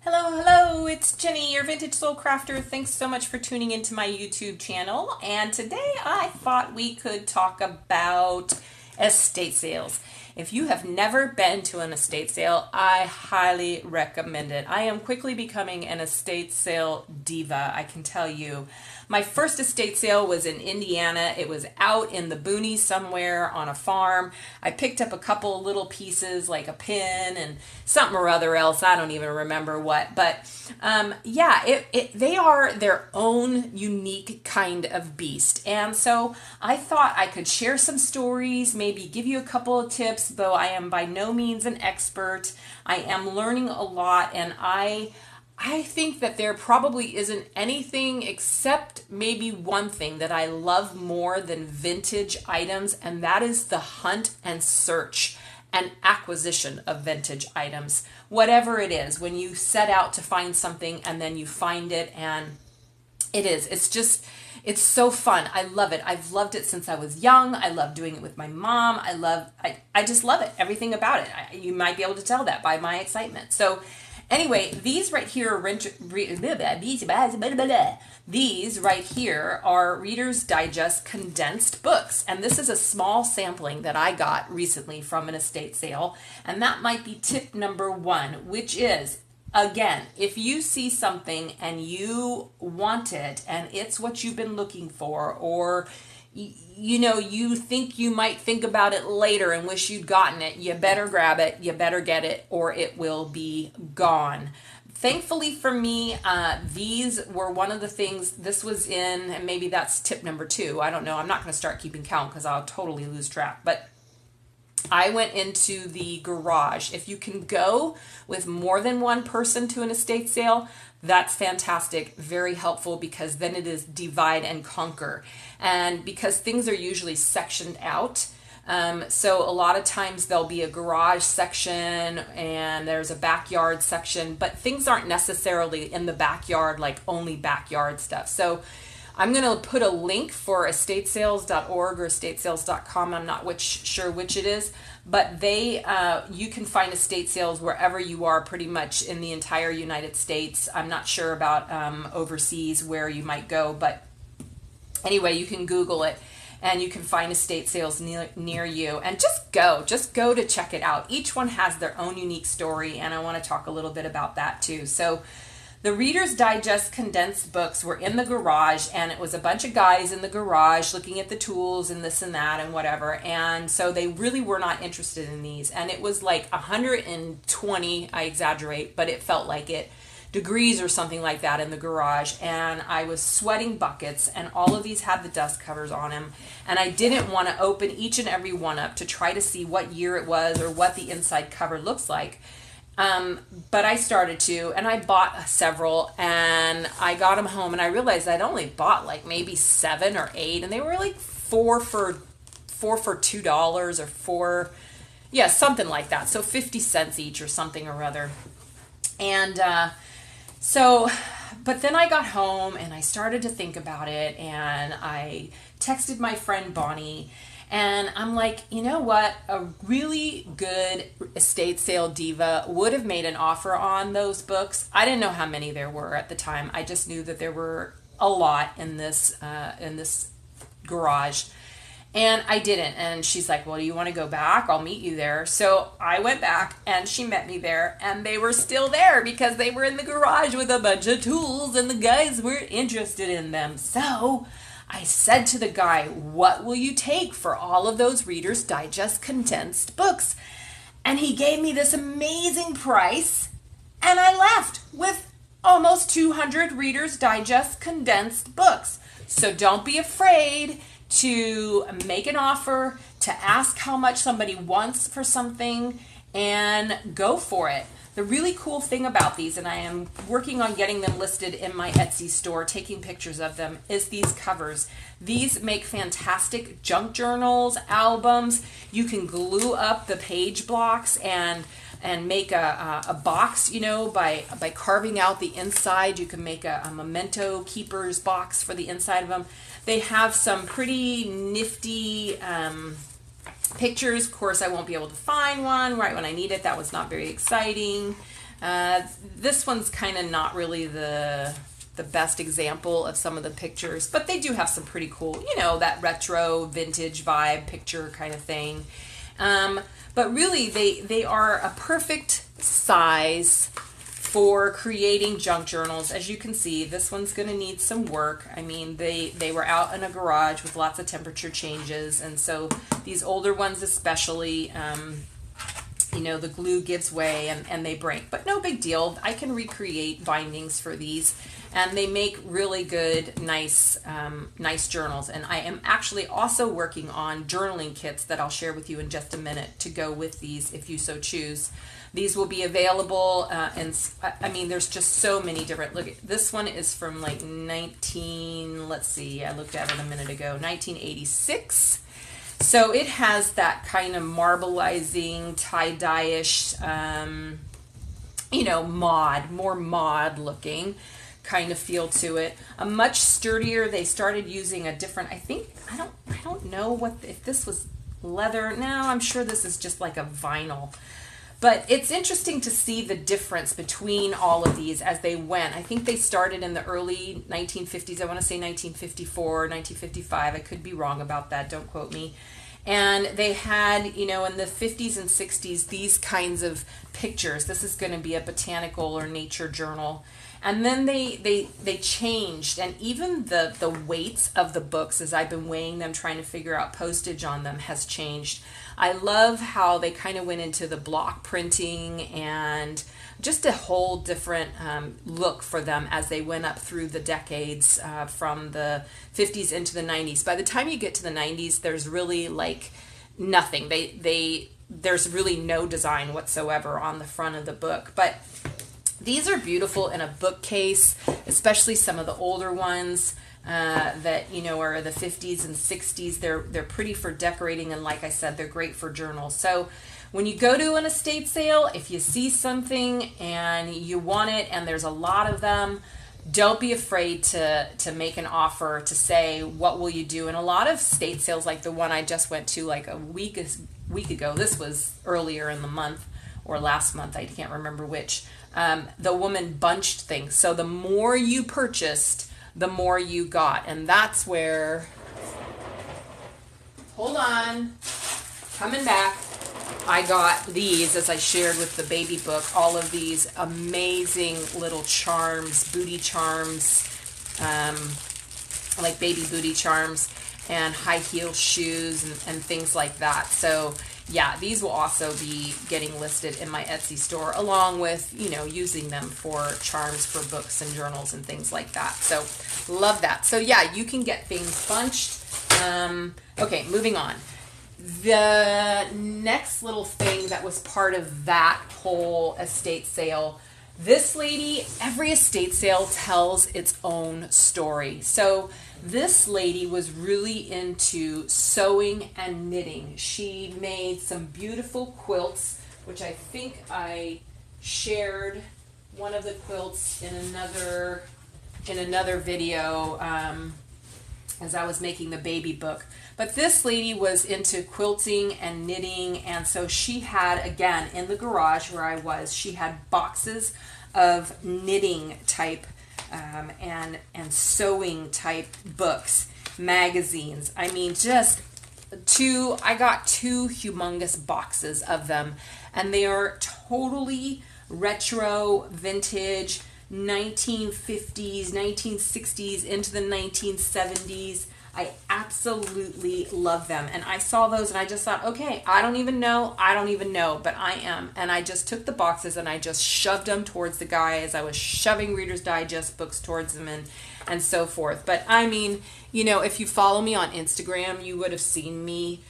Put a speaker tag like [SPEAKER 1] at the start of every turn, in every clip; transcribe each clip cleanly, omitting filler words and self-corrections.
[SPEAKER 1] Hello, hello, it's Jenny, your Vintage Soul Crafter. Thanks so much for tuning into my YouTube channel. And today I thought we could talk about estate sales. If you have never been to an estate sale, I highly recommend it. I am quickly becoming an estate sale diva, I can tell you. My first estate sale was in Indiana. It was out in the boonies somewhere on a farm. I picked up a couple little pieces like a pin and something or other else. I don't even remember what. But yeah, they are their own unique kind of beast. And so I thought I could share some stories, maybe give you a couple of tips, though I am by no means an expert. I am learning a lot, and I think that there probably isn't anything except maybe one thing that I love more than vintage items, and that is the hunt and search and acquisition of vintage items. Whatever it is, when you set out to find something and then you find it, and it's so fun. I love it. I've loved it since I was young. I love doing it with my mom. I just love it. Everything about it. You might be able to tell that by my excitement. So anyway, these right here are Reader's Digest condensed books. And this is a small sampling that I got recently from an estate sale. And that might be tip number one, which is, again, if you see something and you want it and it's what you've been looking for, or you think you might think about it later and wish you'd gotten it, you better grab it, you better get it, or it will be gone. Thankfully for me, these were one of the things. This was in, and maybe that's tip number two. I don't know. I'm not going to start keeping count because I'll totally lose track. But I went into the garage. If you can go with more than one person to an estate sale, that's fantastic, very helpful, because then it is divide and conquer. And because things are usually sectioned out, so a lot of times there'll be a garage section and there's a backyard section, but things aren't necessarily in the backyard, like only backyard stuff. So I'm going to put a link for estatesales.org or estatesales.com. I'm not sure which it is, but you can find estate sales wherever you are, pretty much in the entire United States. I'm not sure about overseas where you might go, but anyway, you can Google it and you can find estate sales near you, and just go to check it out. Each one has their own unique story, and I want to talk a little bit about that too. So the Reader's Digest condensed books were in the garage, and it was a bunch of guys in the garage looking at the tools and this and that and whatever. And so they really were not interested in these. And it was like 120, I exaggerate, but it felt like it, degrees or something like that in the garage. And I was sweating buckets, and all of these had the dust covers on them. And I didn't want to open each and every one up to try to see what year it was or what the inside cover looks like. But I started to, and I bought several, and I got them home, and I realized I'd only bought like maybe 7 or 8, and they were like four for $2 or something like that. So 50 cents each or something or other. And, but then I got home and I started to think about it, and I texted my friend Bonnie. And I'm like, you know what? A really good estate sale diva would have made an offer on those books. I didn't know how many there were at the time. I just knew that there were a lot in this garage. And I didn't. And she's like, well, do you want to go back? I'll meet you there. So I went back, and she met me there, and they were still there because they were in the garage with a bunch of tools, and the guys were interested in them. So I said to the guy, what will you take for all of those Reader's Digest condensed books? And he gave me this amazing price, and I left with almost 200 Reader's Digest condensed books. So don't be afraid to make an offer, to ask how much somebody wants for something, and go for it. The really cool thing about these, and I am working on getting them listed in my Etsy store, taking pictures of them, is these covers. These make fantastic junk journals, albums. You can glue up the page blocks and make a box, by carving out the inside. You can make a memento keeper's box for the inside of them. They have some pretty nifty pictures. Of course, I won't be able to find one right when I need it. That was not very exciting. This one's kind of not really the best example of some of the pictures, but they do have some pretty cool, you know, that retro vintage vibe picture kind of thing. But really, they are a perfect size for creating junk journals. As you can see, this one's going to need some work. I mean, they were out in a garage with lots of temperature changes, and so these older ones especially, you know, the glue gives way and they break, but no big deal. I can recreate bindings for these, and they make really good, nice journals. And I am actually also working on journaling kits that I'll share with you in just a minute to go with these if you so choose. These will be available, and I mean, there's just so many different. Look, this one is from like let's see, I looked at it a minute ago, 1986. So it has that kind of marbleizing, tie-dye-ish, you know, more mod looking kind of feel to it. A much sturdier. They started using a different, I don't know if this was leather. No, I'm sure this is just like a vinyl. But it's interesting to see the difference between all of these as they went. I think they started in the early 1950s. I want to say 1954, 1955. I could be wrong about that. Don't quote me. And they had, you know, in the 50s and 60s, these kinds of pictures. This is going to be a botanical or nature journal. And then they changed, and even the weights of the books, as I've been weighing them, trying to figure out postage on them, has changed. I love how they kind of went into the block printing and just a whole different look for them as they went up through the decades from the 50s into the 90s. By the time you get to the 90s, there's really like nothing. There's really no design whatsoever on the front of the book. But these are beautiful in a bookcase, especially some of the older ones that, you know, are the 50s and 60s. They're pretty for decorating, and like I said, they're great for journals. So when you go to an estate sale, if you see something and you want it and there's a lot of them, don't be afraid to make an offer, to say, what will you do? And a lot of estate sales, like the one I just went to like a week ago, this was earlier in the month or last month, I can't remember which, the woman bunched things. So the more you purchased, the more you got. And that's where, hold on, coming back, I got these, as I shared with the baby book, all of these amazing little charms, booty charms, like baby booty charms, and high heel shoes and things like that. So yeah, these will also be getting listed in my Etsy store, along with, you know, using them for charms for books and journals and things like that. So love that. So yeah, you can get things bunched. Okay, moving on. The next little thing that was part of that whole estate sale, this lady, every estate sale tells its own story. So this lady was really into sewing and knitting. She made some beautiful quilts, which I think I shared one of the quilts in another video as I was making the baby book. But this lady was into quilting and knitting, and so she had, again, in the garage where I was, she had boxes of knitting type and sewing type books, magazines. I mean, I got two humongous boxes of them, and they are totally retro, vintage, 1950s, 1960s into the 1970s. I absolutely love them. And I saw those and I just thought, okay, I don't even know, but I am. And I just took the boxes and I just shoved them towards the guy as I was shoving Reader's Digest books towards them and so forth. But I mean, you know, if you follow me on Instagram, you would have seen me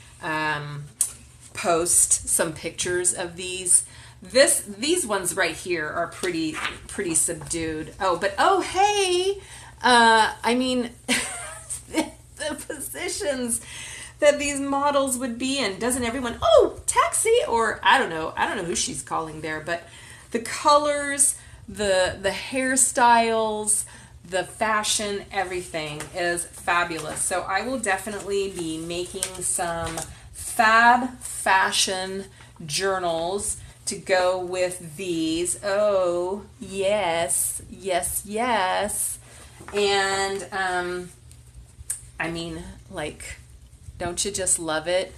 [SPEAKER 1] post some pictures of these. These ones right here are pretty subdued. Oh, hey, I mean, the positions that these models would be in. Doesn't everyone, oh, taxi, or I don't know who she's calling there, but the colors, the hairstyles, the fashion, everything is fabulous. So I will definitely be making some fab fashion journals to go with these. Oh, yes, yes, yes. And I mean, like, don't you just love it?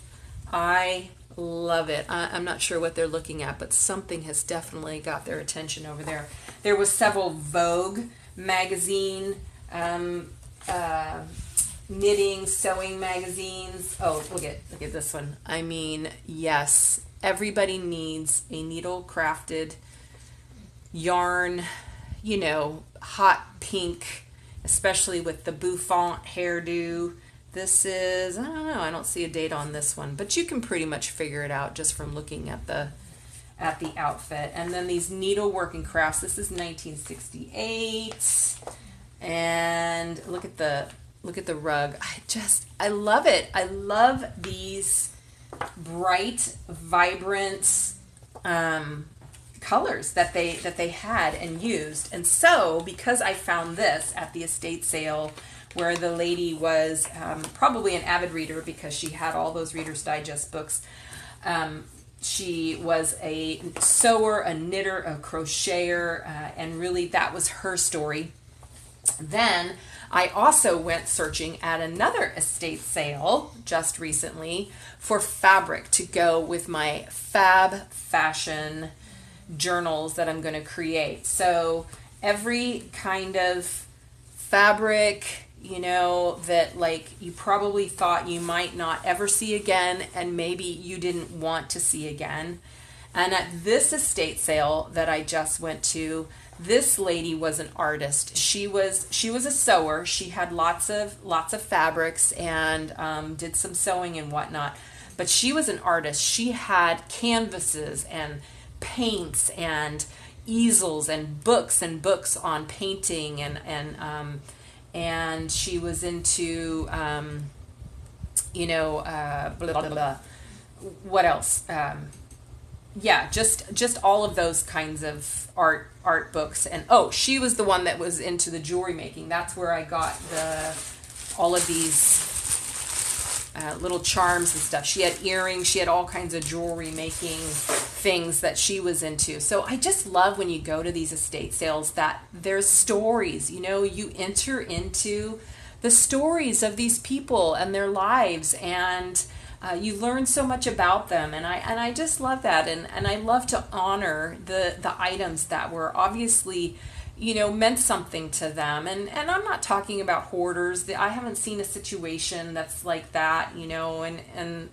[SPEAKER 1] I love it. I'm not sure what they're looking at, but something has definitely got their attention over there. There was several Vogue magazine knitting, sewing magazines. Oh, look at this one. I mean, yes, everybody needs a needle crafted yarn, hot pink, especially with the bouffant hairdo. This is, I don't know, I don't see a date on this one, but you can pretty much figure it out just from looking at the outfit. And then these needlework and crafts. This is 1968. And look at the rug. I love it. I love these bright, vibrant colors that they had and used. And so, because I found this at the estate sale, where the lady was probably an avid reader because she had all those Reader's Digest books. She was a sewer, a knitter, a crocheter, and really that was her story. Then I also went searching at another estate sale just recently for fabric to go with my fab fashion journals that I'm going to create. So every kind of fabric, that like you probably thought you might not ever see again, and maybe you didn't want to see again. And at this estate sale that I just went to, this lady was an artist. She was a sewer. She had lots of fabrics and did some sewing and whatnot. But she was an artist. She had canvases and paints and easels and books on painting and she was into blah, blah, blah. What else? Yeah, just all of those kinds of art books. And she was the one that was into the jewelry making. That's where I got all of these little charms and stuff. She had earrings. She had all kinds of jewelry making things that she was into. So I just love when you go to these estate sales that there's stories. You enter into the stories of these people and their lives, and you learn so much about them, and I just love that, and I love to honor the items that were obviously meant something to them, and I'm not talking about hoarders. I haven't seen a situation that's like that, and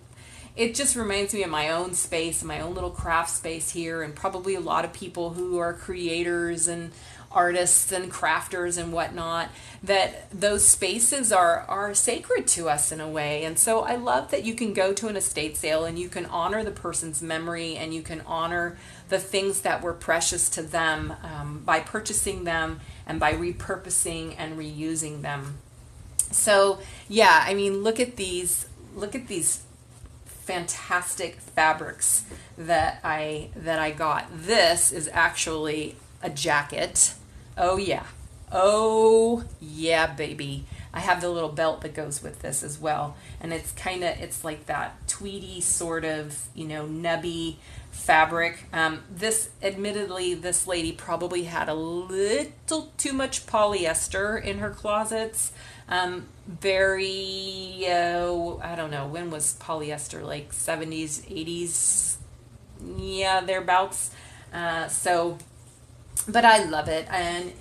[SPEAKER 1] it just reminds me of my own space, my own little craft space here, and probably a lot of people who are creators and artists and crafters and whatnot, that those spaces are sacred to us in a way. And so I love that you can go to an estate sale and you can honor the person's memory, and you can honor the things that were precious to them by purchasing them and by repurposing and reusing them. So yeah, I mean, look at these fantastic fabrics that I got. This is actually a jacket. Oh yeah, baby. I have the little belt that goes with this as well, and it's like that tweedy sort of nubby fabric. Admittedly, this lady probably had a little too much polyester in her closets. Very I don't know, when was polyester, like 70s, 80s? Yeah, thereabouts. But I love it, and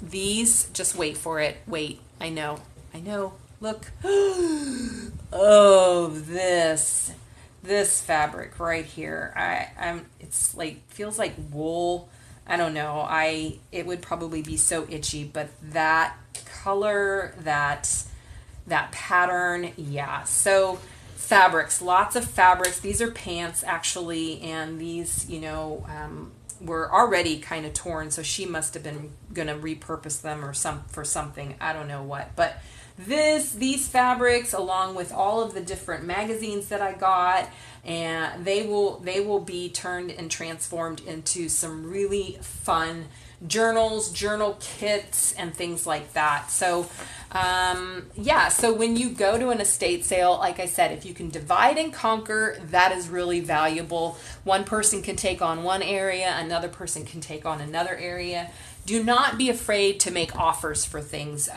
[SPEAKER 1] these, just wait for it. Wait, I know. Look. Oh, this fabric right here. It's like, feels like wool. I don't know. It would probably be so itchy, but that color, that pattern, yeah. So fabrics, lots of fabrics. These are pants actually, and these, were already kind of torn, so she must have been going to repurpose them for something. I don't know what, but these fabrics, along with all of the different magazines that I got, and they will be turned and transformed into some really fun journals, journal kits, and things like that. So yeah, so when you go to an estate sale, like I said, if you can divide and conquer, that is really valuable. One person can take on one area, another person can take on another area. Do not be afraid to make offers for things.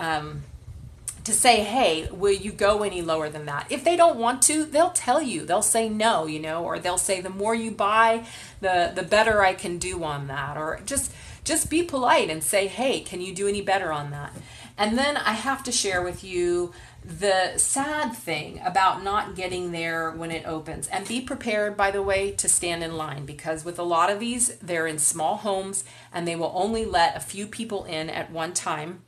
[SPEAKER 1] To say, hey, will you go any lower than that? If they don't want to, they'll tell you. They'll say no, or they'll say the more you buy, the better I can do on that. Or just be polite and say, hey, can you do any better on that? And then I have to share with you the sad thing about not getting there when it opens. And be prepared, by the way, to stand in line, because with a lot of these, they're in small homes and they will only let a few people in at one time.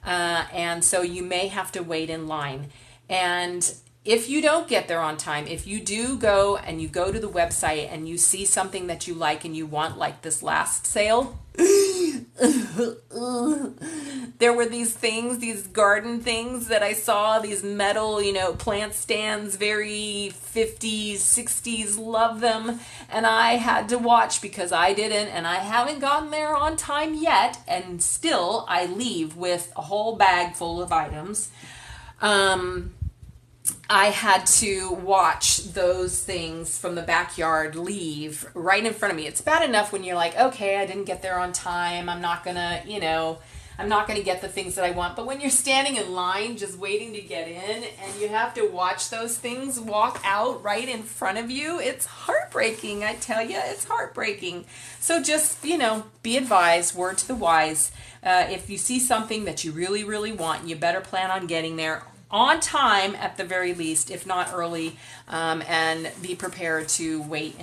[SPEAKER 1] And so you may have to wait in line. And if you don't get there on time, if you do go and you go to the website and you see something that you like and you want, like this last sale, there were these things, these garden things that I saw, these metal, plant stands, very 50s, 60s, love them. And I had to watch because I didn't, and I haven't gotten there on time yet. And still I leave with a whole bag full of items. I had to watch those things from the backyard leave right in front of me. It's bad enough when you're like, okay, I didn't get there on time. I'm not gonna get the things that I want. But when you're standing in line just waiting to get in and you have to watch those things walk out right in front of you, it's heartbreaking. I tell you, it's heartbreaking. So just, be advised, word to the wise. If you see something that you really, really want, you better plan on getting there on time at the very least, if not early, and be prepared to wait